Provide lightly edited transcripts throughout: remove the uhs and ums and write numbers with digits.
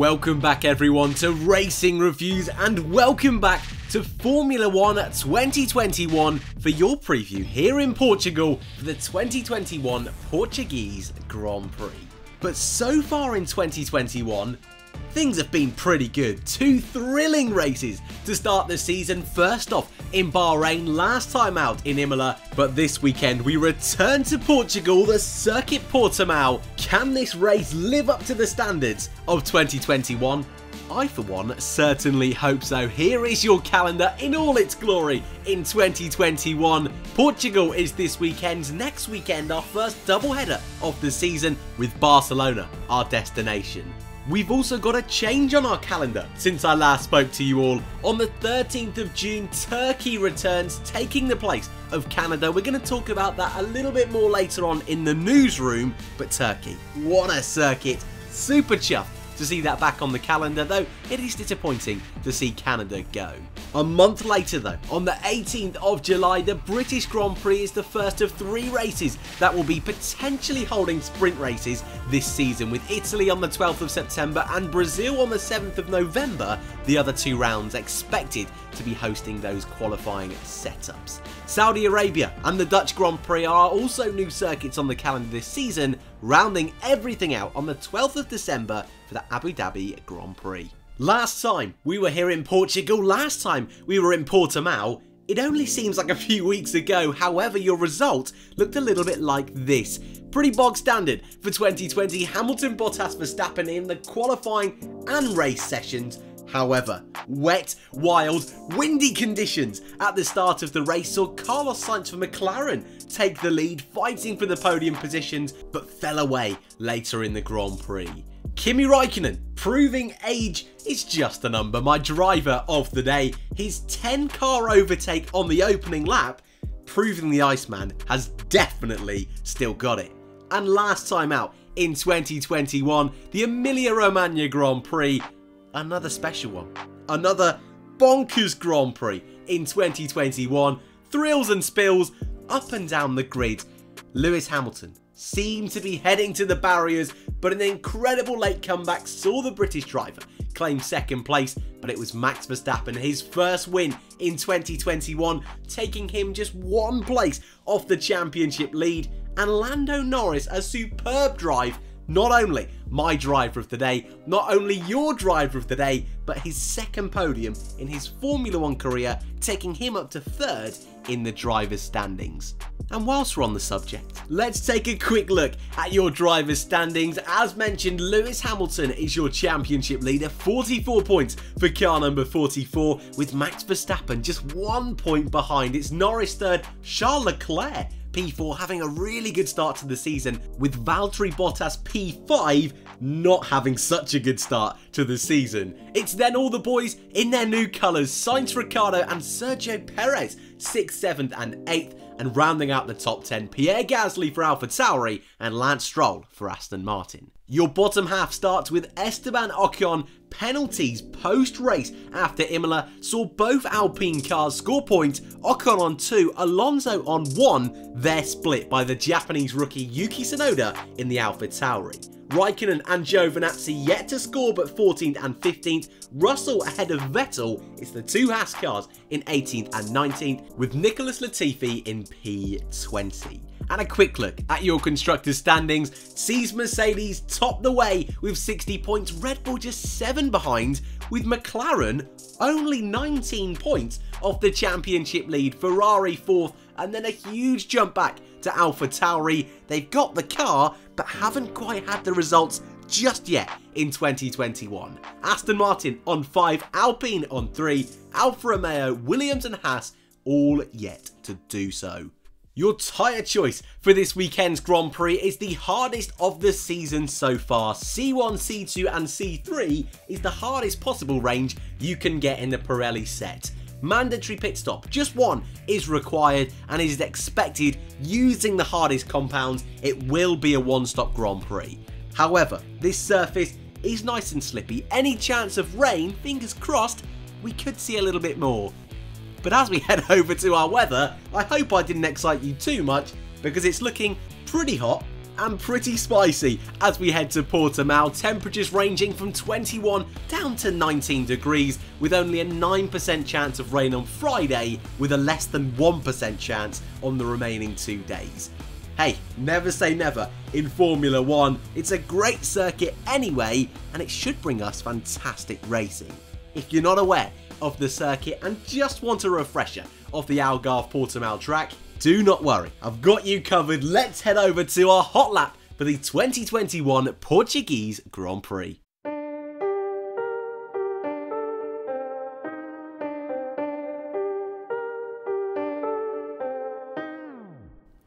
Welcome back everyone to Racing Reviews and welcome back to Formula 1 2021 for your preview here in Portugal for the 2021 Portuguese Grand Prix. But so far in 2021, things have been pretty good. Two thrilling races to start the season. First off in Bahrain, last time out in Imola, but this weekend we return to Portugal, the Circuit Portimao. Can this race live up to the standards of 2021? I for one certainly hope so. Here is your calendar in all its glory in 2021. Portugal is this weekend. Next weekend our first doubleheader of the season with Barcelona, our destination. We've also got a change on our calendar since I last spoke to you all. On the 13th of June, Turkey returns, taking the place of Canada. We're going to talk about that a little bit more later on in the newsroom. But Turkey, what a circuit. Super chuffed to see that back on the calendar, though it is disappointing to see Canada go. A month later though, on the 18th of July, the British Grand Prix is the first of 3 races that will be potentially holding sprint races this season, with Italy on the 12th of September and Brazil on the 7th of November, the other 2 rounds expected to be hosting those qualifying setups. Saudi Arabia and the Dutch Grand Prix are also new circuits on the calendar this season, rounding everything out on the 12th of December for the Abu Dhabi Grand Prix. Last time we were here in Portugal, last time we were in Portimao, it only seems like a few weeks ago. However, your result looked a little bit like this. Pretty bog standard for 2020, Hamilton, Bottas, Verstappen in the qualifying and race sessions. However, wet, wild, windy conditions at the start of the race saw Carlos Sainz for McLaren take the lead, fighting for the podium positions, but fell away later in the Grand Prix. Kimi Raikkonen, proving age is just a number, my driver of the day. His 10-car overtake on the opening lap, proving the Iceman has definitely still got it. And last time out in 2021, the Emilia-Romagna Grand Prix, another special one. Another bonkers Grand Prix in 2021. Thrills and spills up and down the grid. Lewis Hamilton seemed to be heading to the barriers, but an incredible late comeback saw the British driver claim second place, but it was Max Verstappen, his first win in 2021, taking him just 1 place off the championship lead, and Lando Norris, a superb drive. Not only my driver of the day, not only your driver of the day, but his second podium in his Formula 1 career, taking him up to 3rd in the drivers' standings. And whilst we're on the subject, let's take a quick look at your drivers' standings. As mentioned, Lewis Hamilton is your championship leader, 44 points for car number 44, with Max Verstappen just 1 point behind. It's Norris 3rd, Charles Leclerc P4 having a really good start to the season, with Valtteri Bottas P5 not having such a good start to the season. It's then all the boys in their new colours, Sainz, Ricciardo and Sergio Perez 6th, 7th and 8th, and rounding out the top 10, Pierre Gasly for AlphaTauri and Lance Stroll for Aston Martin. Your bottom half starts with Esteban Ocon. Penalties post-race after Imola saw both Alpine cars score points, Ocon on 2, Alonso on 1, they're split by the Japanese rookie Yuki Tsunoda in the AlphaTauri. Raikkonen and Giovinazzi yet to score but 14th and 15th, Russell ahead of Vettel, it's the 2 Haas cars in 18th and 19th, with Nicholas Latifi in P20. And a quick look at your constructors' standings sees Mercedes top the way with 60 points, Red Bull just 7 behind, with McLaren only 19 points off the championship lead, Ferrari 4th, and then a huge jump back to AlphaTauri. They've got the car but haven't quite had the results just yet in 2021. Aston Martin on 5, Alpine on 3, Alfa Romeo, Williams and Haas all yet to do so. Your tyre choice for this weekend's Grand Prix is the hardest of the season so far. C1, C2 and C3 is the hardest possible range you can get in the Pirelli set. Mandatory pit stop, just 1 is required and is expected using the hardest compounds. It will be a 1-stop Grand Prix. However, this surface is nice and slippy. Any chance of rain, fingers crossed, we could see a little bit more. But as we head over to our weather, I hope I didn't excite you too much, because it's looking pretty hot and pretty spicy as we head to Portimao, temperatures ranging from 21 down to 19 degrees with only a 9% chance of rain on Friday with a less than 1% chance on the remaining 2 days. Hey, never say never in Formula 1, it's a great circuit anyway and it should bring us fantastic racing. If you're not aware of the circuit and just want a refresher of the Algarve Portimao track, do not worry, I've got you covered. Let's head over to our hot lap for the 2021 Portuguese Grand Prix.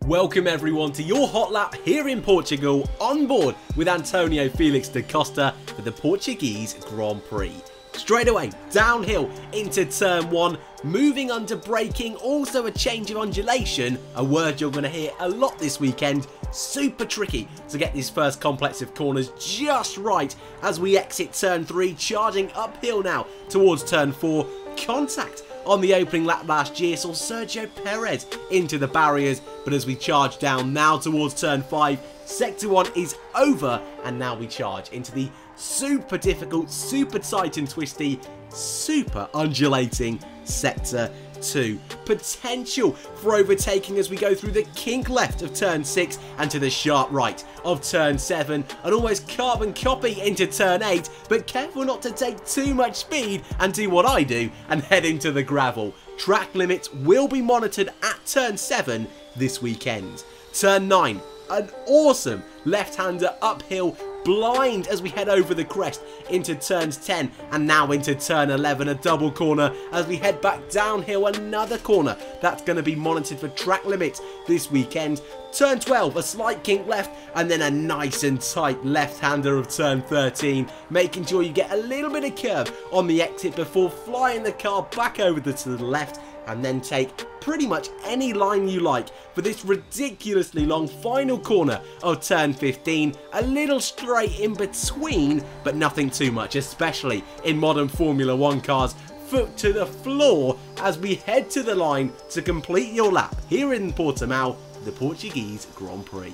Welcome everyone to your hot lap here in Portugal, on board with Antonio Felix da Costa for the Portuguese Grand Prix. Straight away, downhill into turn 1, moving under braking, also a change of undulation, a word you're going to hear a lot this weekend. Super tricky to get these first complex of corners just right as we exit turn 3, charging uphill now towards turn 4. Contact on the opening lap last year saw Sergio Perez into the barriers, but as we charge down now towards turn 5, sector 1 is over and now we charge into the super difficult, super tight and twisty, super undulating sector 2. Potential for overtaking as we go through the kink left of turn 6 and to the sharp right of turn 7, an almost carbon copy into turn 8, but careful not to take too much speed and do what I do and head into the gravel. Track limits will be monitored at turn 7 this weekend. Turn 9, an awesome left-hander uphill, blind as we head over the crest into turns 10 and now into turn 11, a double corner as we head back downhill, another corner that's going to be monitored for track limits this weekend. Turn 12, a slight kink left and then a nice and tight left-hander of turn 13, making sure you get a little bit of curve on the exit before flying the car back over to the left and then take pretty much any line you like for this ridiculously long final corner of turn 15. A little straight in between, but nothing too much, especially in modern Formula 1 cars. Foot to the floor as we head to the line to complete your lap here in Portimao, the Portuguese Grand Prix.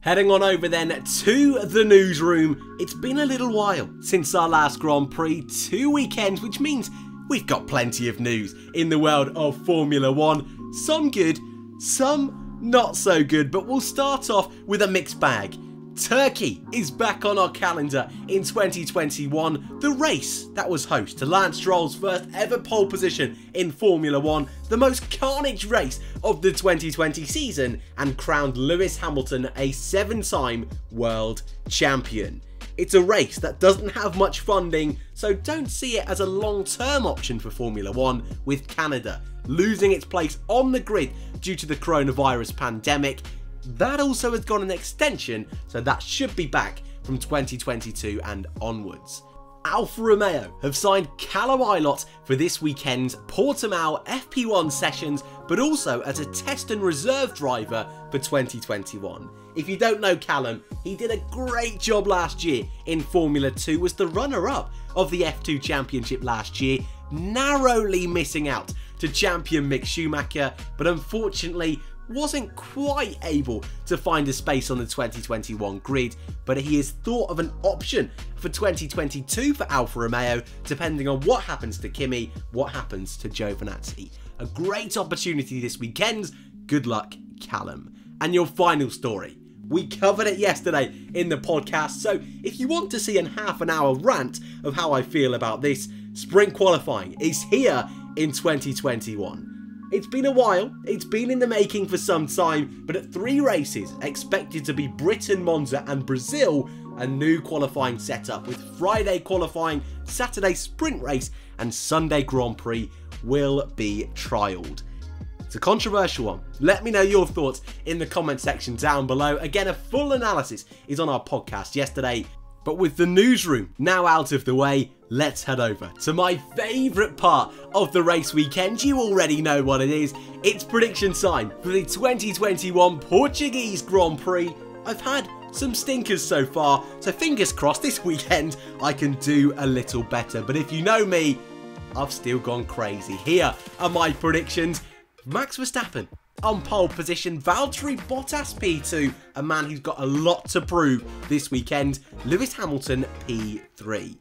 Heading on over then to the newsroom. It's been a little while since our last Grand Prix, 2 weekends, which means we've got plenty of news in the world of Formula 1. Some good, some not so good, but we'll start off with a mixed bag. Turkey is back on our calendar in 2021, the race that was host to Lance Stroll's first ever pole position in Formula 1, the most carnage race of the 2020 season, and crowned Lewis Hamilton a 7-time world champion. It's a race that doesn't have much funding, so don't see it as a long-term option for Formula 1, with Canada losing its place on the grid due to the coronavirus pandemic. That also has got an extension, so that should be back from 2022 and onwards. Alfa Romeo have signed Callum Ilott for this weekend's Portimao FP1 sessions, but also as a test and reserve driver for 2021. If you don't know Callum, he did a great job last year in Formula 2, was the runner-up of the F2 Championship last year, narrowly missing out to champion Mick Schumacher, but unfortunately wasn't quite able to find a space on the 2021 grid, but he is thought of an option for 2022 for Alfa Romeo, depending on what happens to Kimi, what happens to Giovinazzi. A great opportunity this weekend. Good luck, Callum. And your final story. We covered it yesterday in the podcast, so if you want to see a half an hour rant of how I feel about this, sprint qualifying is here in 2021. It's been a while, it's been in the making for some time, but at 3 races expected to be Britain, Monza and Brazil, a new qualifying setup with Friday qualifying, Saturday sprint race and Sunday Grand Prix will be trialled. It's a controversial one. Let me know your thoughts in the comment section down below. Again, a full analysis is on our podcast yesterday. But with the newsroom now out of the way, let's head over to my favourite part of the race weekend. You already know what it is. It's prediction time for the 2021 Portuguese Grand Prix. I've had some stinkers so far, so fingers crossed this weekend I can do a little better. But if you know me, I've still gone crazy. Here are my predictions. Max Verstappen On pole position, Valtteri Bottas P2, a man who's got a lot to prove this weekend. Lewis Hamilton P3.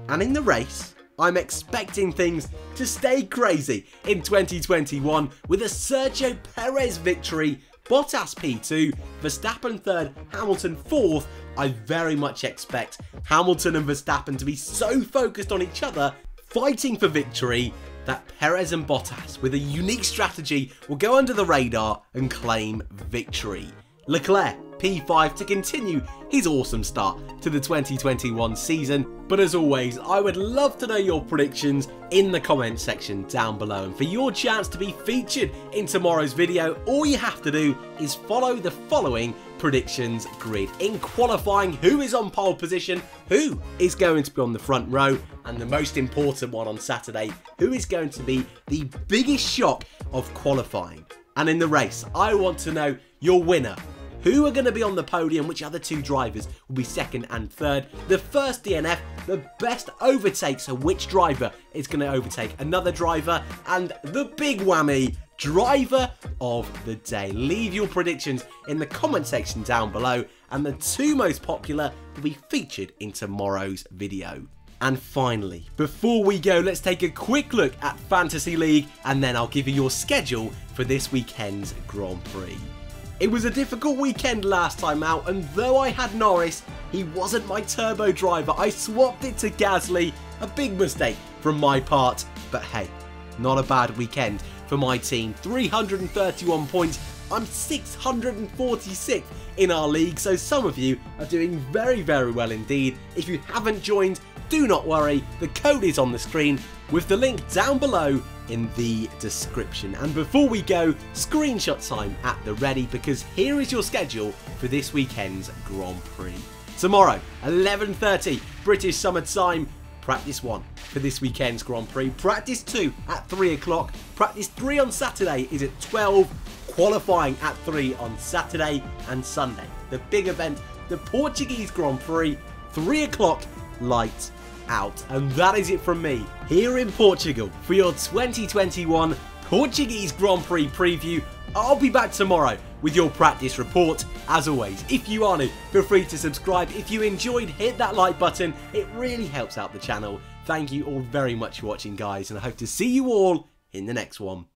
And in the race, I'm expecting things to stay crazy in 2021 with a Sergio Perez victory, Bottas P2, Verstappen 3rd, Hamilton 4th. I very much expect Hamilton and Verstappen to be so focused on each other, fighting for victory, that Perez and Bottas, with a unique strategy, will go under the radar and claim victory. Leclerc P5 to continue his awesome start to the 2021 season. But as always, I would love to know your predictions in the comment section down below. And for your chance to be featured in tomorrow's video, all you have to do is follow the following predictions grid. In qualifying, who is on pole position, who is going to be on the front row, and the most important one on Saturday, who is going to be the biggest shock of qualifying. And in the race, I want to know your winner. Who are going to be on the podium, which other two drivers will be second and third. The first DNF, the best overtake, so which driver is going to overtake another driver. And the big whammy, driver of the day. Leave your predictions in the comment section down below, and the two most popular will be featured in tomorrow's video. And finally, before we go, let's take a quick look at Fantasy League, and then I'll give you your schedule for this weekend's Grand Prix. It was a difficult weekend last time out, and though I had Norris, he wasn't my turbo driver. I swapped it to Gasly, a big mistake from my part, but hey, not a bad weekend for my team. 331 points, I'm 646 in our league, so some of you are doing very well indeed. If you haven't joined, do not worry, the code is on the screen with the link down below in the description. And before we go, screenshot time at the ready, because here is your schedule for this weekend's Grand Prix. Tomorrow, 11:30 British Summer Time, Practice 1 for this weekend's Grand Prix. Practice 2 at 3 o'clock. Practice 3 on Saturday is at 12. Qualifying at 3 on Saturday and Sunday. The big event, the Portuguese Grand Prix, 3 o'clock, lights out. And that is it from me here in Portugal for your 2021 Portuguese Grand Prix preview. I'll be back tomorrow with your practice report. As always, if you are new, feel free to subscribe. If you enjoyed, hit that like button. It really helps out the channel. Thank you all very much for watching, guys, and I hope to see you all in the next one.